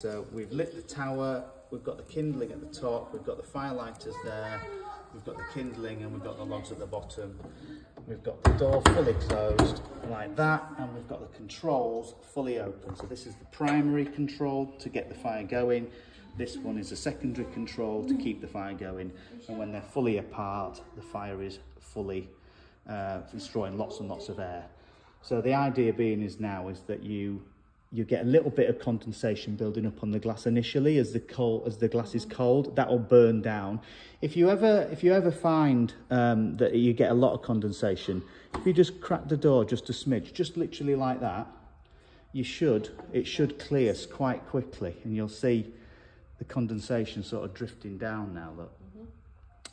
So we've lit the tower, we've got the kindling at the top, we've got the firelighters there, we've got the kindling and we've got the logs at the bottom. We've got the door fully closed like that, and we've got the controls fully open. So this is the primary control to get the fire going. This one is a secondary control to keep the fire going. And when they're fully apart, the fire is fully destroying lots and lots of air. So the idea being is that you get a little bit of condensation building up on the glass initially as the glass is cold. That will burn down. If you ever find that you get a lot of condensation, if you just crack the door just a smidge, just literally like that, it should clear quite quickly, and you'll see the condensation sort of drifting down now. Look.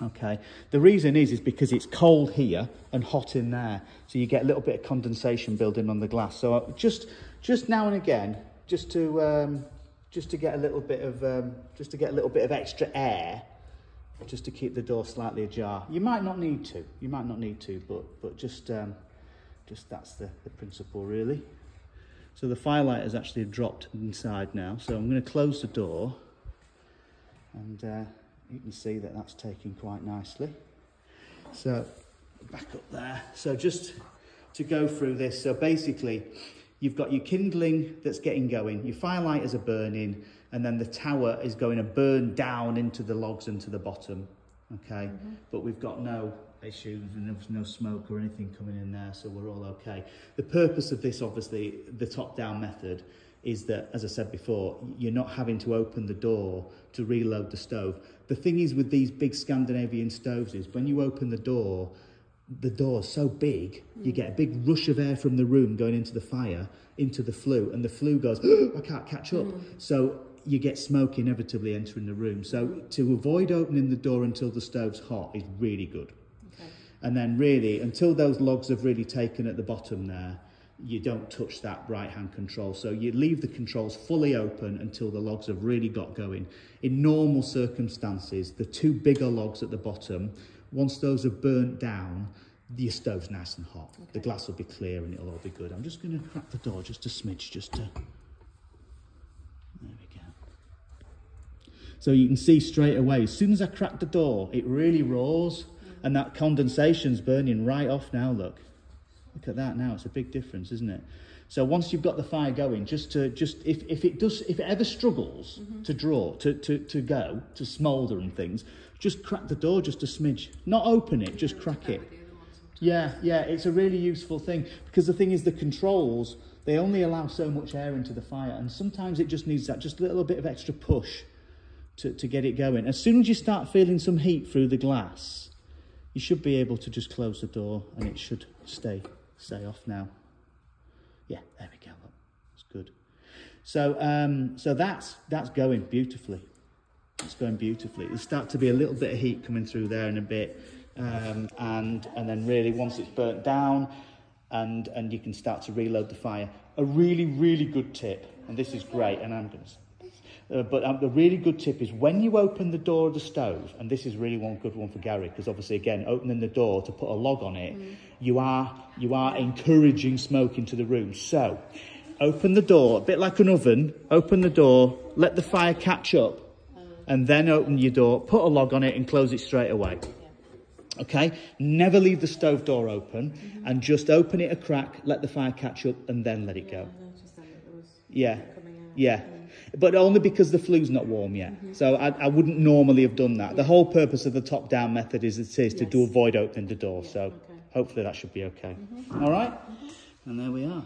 Okay, the reason is because it's cold here and hot in there, so you get a little bit of condensation building on the glass. So just now and again, just to get a little bit of extra air, just to keep the door slightly ajar. You might not need to, but just that's the principle really. So the firelight has actually dropped inside now, so I'm going to close the door, and you can see that that's taking quite nicely. So back up there. So just to go through this, so basically you've got your kindling that's getting going, your firelighters are burning, and then the tower is going to burn down into the logs and to the bottom. Okay, but we've got no issues and there's no smoke or anything coming in there, so we're all okay. The purpose of this, obviously, the top-down method, is that, as I said before, you're not having to open the door to reload the stove. The thing is with these big Scandinavian stoves is when you open the door is so big, you get a big rush of air from the room going into the fire, into the flue, and the flue goes, oh, I can't catch up. So you get smoke inevitably entering the room. So to avoid opening the door until the stove's hot is really good. Okay. And then really, until those logs have really taken at the bottom there, you don't touch that right-hand control. So you leave the controls fully open until the logs have really got going. In normal circumstances, the two bigger logs at the bottom, once those have burnt down, your stove's nice and hot. Okay. The glass will be clear and it'll all be good. I'm just going to crack the door just a smidge, there we go. So you can see straight away, as soon as I crack the door, it really roars, and that condensation's burning right off now, look. Look at that now, it's a big difference, isn't it? So once you've got the fire going, if it ever struggles to draw, to smoulder and things, just crack the door just a smidge. Not open it, just crack it. Yeah, it's a really useful thing, because the thing is the controls, they only allow so much air into the fire, and sometimes it just needs that just a little bit of extra push to get it going. As soon as you start feeling some heat through the glass, you should be able to just close the door and it should stay off now. Yeah, there we go. That's good. So that's going beautifully. It's going beautifully. There's start to be a little bit of heat coming through there in a bit, and then really once it's burnt down, and you can start to reload the fire. A really good tip, and this is great, and I'm going to. But the really good tip is when you open the door of the stove, and this is really one good one for Gary, because obviously again opening the door to put a log on it, you are encouraging smoke into the room. So open the door, a bit like an oven, open the door, let the fire catch up, and then open your door, put a log on it and close it straight away. Okay, never leave the stove door open, and just open it a crack, let the fire catch up, and then let it go. Yeah. But only because the flue's not warm yet. So I wouldn't normally have done that. The whole purpose of the top-down method is to avoid opening the door. So hopefully that should be okay. All right? And there we are.